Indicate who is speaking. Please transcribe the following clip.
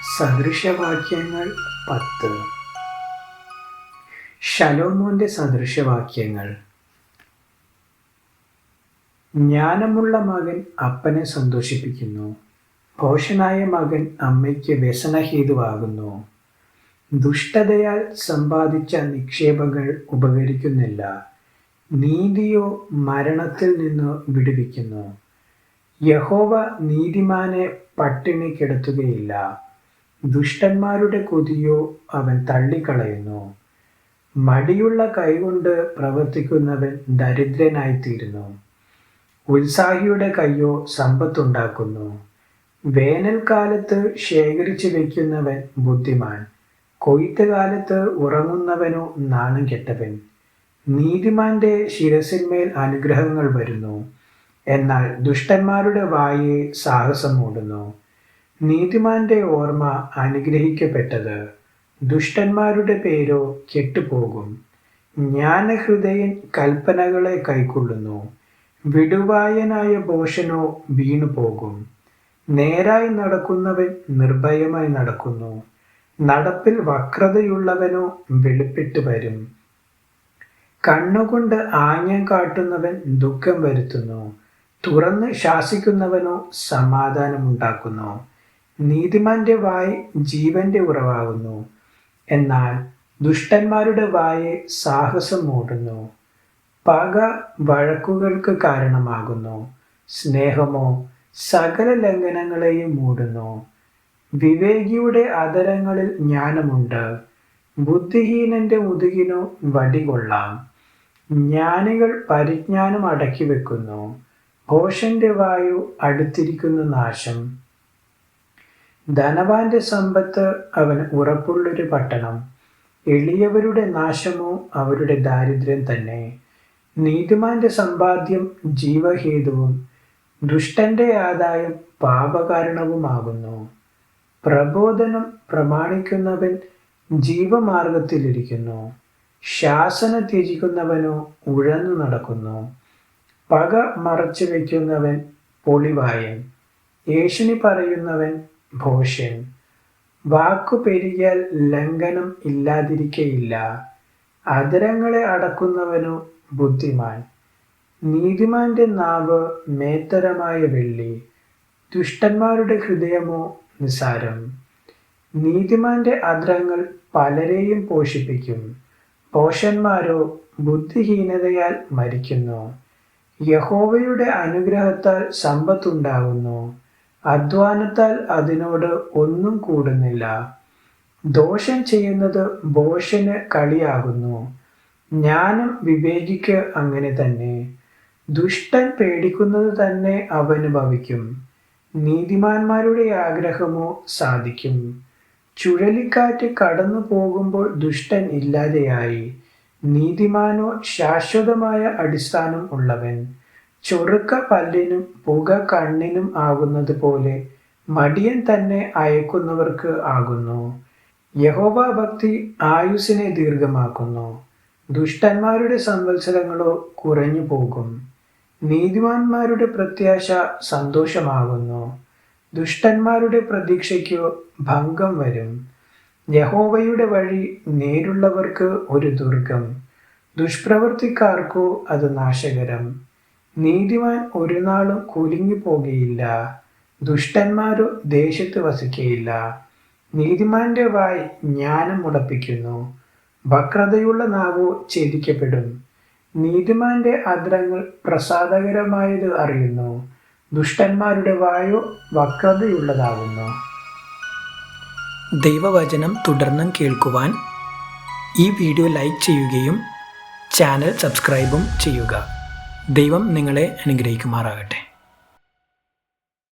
Speaker 1: സദൃശവാക്യങ്ങൾ 10. ശലോമോന്റെ സദൃശവാക്യങ്ങൾ. ജ്ഞാനമുള്ള മകൻ അപ്പനെ സന്തോഷിപ്പിക്കുന്നു, ഭോഷനായ മകൻ അമ്മയ്ക്ക് വ്യസനഹേതുവാകുന്നു. ദുഷ്ടതയാൽ സമ്പാദിച്ച നിക്ഷേപങ്ങൾ ഉപകരിക്കുന്നില്ല, നീതിയോ മരണത്തിൽ നിന്ന് വിടുവിക്കുന്നു. യഹോവ നീതിമാനെ പട്ടിണി കിടത്തുകയില്ല, ദുഷ്ടന്മാരുടെ കൊതിയോ അവൻ തള്ളിക്കളയുന്നു. മടിയുള്ള കൈകൊണ്ട് പ്രവർത്തിക്കുന്നവൻ ദരിദ്രനായിത്തീരുന്നു, ഉത്സാഹിയുടെ കൈയോ സമ്പത്തുണ്ടാക്കുന്നു. വേനൽക്കാലത്ത് ശേഖരിച്ചു വയ്ക്കുന്നവൻ ബുദ്ധിമാൻ, കൊയ്ത്ത് കാലത്ത് ഉറങ്ങുന്നവനോ നാണം കെട്ടവൻ. നീതിമാന്റെ ശിരസിന്മേൽ അനുഗ്രഹങ്ങൾ വരുന്നു, എന്നാൽ ദുഷ്ടന്മാരുടെ വായെ സാഹസം മൂടുന്നു. നീതിമാന്റെ ഓർമ്മ അനുഗ്രഹിക്കപ്പെട്ടത്, ദുഷ്ടന്മാരുടെ പേരോ കെട്ടുപോകും. ജ്ഞാനഹൃദയൻ കൽപ്പനകളെ കൈക്കൊള്ളുന്നു, വിടുവായനായ ഭോഷനോ വീണുപോകും. നേരായി നടക്കുന്നവൻ നിർഭയമായി നടക്കുന്നു, നടപ്പിൽ വക്രതയുള്ളവനോ വെളിപ്പെട്ട് വരും. കണ്ണുകൊണ്ട് ആംഗ്യം കാട്ടുന്നവൻ ദുഃഖം വരുത്തുന്നു, തുറന്ന് ശാസിക്കുന്നവനോ സമാധാനമുണ്ടാക്കുന്നു. നീതിമാന്റെ വായ് ജീവന്റെ ഉറവാകുന്നു, എന്നാൽ ദുഷ്ടന്മാരുടെ വായെ സാഹസം മൂടുന്നു. പക വഴക്കുകൾക്ക് കാരണമാകുന്നു, സ്നേഹമോ സകല ലംഘനങ്ങളെയും മൂടുന്നു. വിവേകിയുടെ അധരങ്ങളിൽ ജ്ഞാനമുണ്ട്, ബുദ്ധിഹീനന്റെ മുതുകിനോ വടികൊള്ളാം. ജ്ഞാനികൾ പരിജ്ഞാനം അടക്കി വെക്കുന്നു, ഭോഷന്റെ വായു അടുത്തിരിക്കുന്ന നാശം. ധനവാന്റെ സമ്പത്ത് അവന് ഉറപ്പുള്ളൊരു പട്ടണം, എളിയവരുടെ നാശമോ അവരുടെ ദാരിദ്ര്യം തന്നെ. നീതിമാന്റെ സമ്പാദ്യം ജീവഹേതുവും ദുഷ്ടന്റെ ആദായം പാപകാരണവുമാകുന്നു. പ്രബോധനം പ്രമാണിക്കുന്നവൻ ജീവമാർഗത്തിലിരിക്കുന്നു, ശാസന ത്യജിക്കുന്നവനോ ഉഴന്നു നടക്കുന്നു. പക മറച്ചു വയ്ക്കുന്നവൻ പൊളിവായൻ, ഏഷണി പറയുന്നവൻ ഭോഷൻ. വാക്കു പെരുകിയാൽ ലംഘനം ഇല്ലാതിരിക്കയില്ല, അധരങ്ങളെ അടക്കുന്നവനോ ബുദ്ധിമാൻ. നീതിമാന്റെ നാവ് മേത്തരമായ വെള്ളി, ദുഷ്ടന്മാരുടെ ഹൃദയമോ നിസാരം. നീതിമാന്റെ അധരങ്ങൾ പലരെയും പോഷിപ്പിക്കും, ഭോഷന്മാരോ ബുദ്ധിഹീനതയാൽ മരിക്കുന്നു. യഹോവയുടെ അനുഗ്രഹത്താൽ സമ്പത്തുണ്ടാകുന്നു, അധ്വാനത്താൽ അതിനോട് ഒന്നും കൂടുന്നില്ല. ദോഷം ചെയ്യുന്നത് ഭോഷന് കളിയാകുന്നു, ജ്ഞാനം വിവേകിക്ക് അങ്ങനെ തന്നെ. ദുഷ്ടൻ പേടിക്കുന്നത് തന്നെ അവന് ഭവിക്കും, നീതിമാന്മാരുടെ ആഗ്രഹമോ സാധിക്കും. ചുഴലിക്കാറ്റ് കടന്നു പോകുമ്പോൾ ദുഷ്ടൻ ഇല്ലാതെയായി, നീതിമാനോ ശാശ്വതമായ അടിസ്ഥാനം ഉള്ളവൻ. ചൊറുക്ക പല്ലിനും പുക കണ്ണിനും ആകുന്നത് പോലെ മടിയൻ തന്നെ അയക്കുന്നവർക്ക് ആകുന്നു. യഹോവാഭക്തി ആയുസ്സിനെ ദീർഘമാക്കുന്നു, ദുഷ്ടന്മാരുടെ സംവത്സരങ്ങളോ കുറഞ്ഞു പോകും. നീതിമാന്മാരുടെ പ്രത്യാശ സന്തോഷമാകുന്നു, ദുഷ്ടന്മാരുടെ പ്രതീക്ഷയ്ക്കോ ഭംഗം വരും. യഹോവയുടെ വഴി നേരുള്ളവർക്ക് ഒരു ദുർഗം, ദുഷ്പ്രവൃത്തിക്കാർക്കോ അത് നാശകരം. നീതിമാൻ ഒരു നാളും കുലുങ്ങി പോകുകയില്ല, ദുഷ്ടന്മാരോ ദേശത്ത് വസിക്കയില്ല. നീതിമാന്റെ വായ് ജ്ഞാനം മുളപ്പിക്കുന്നു, വക്രതയുള്ള നാവോ ഛേദിക്കപ്പെടും. നീതിമാന്റെ അധരങ്ങൾ പ്രസാദകരമായത് അറിയുന്നു, ദുഷ്ടന്മാരുടെ വായോ വക്രതയുള്ളതാകുന്നു. ദൈവവചനം തുടർന്നും കേൾക്കുവാൻ ഈ വീഡിയോ ലൈക്ക് ചെയ്യുകയും ചാനൽ സബ്സ്ക്രൈബും ചെയ്യുക. ദൈവം നിങ്ങളെ അനുഗ്രഹിക്കുമാറാകട്ടെ.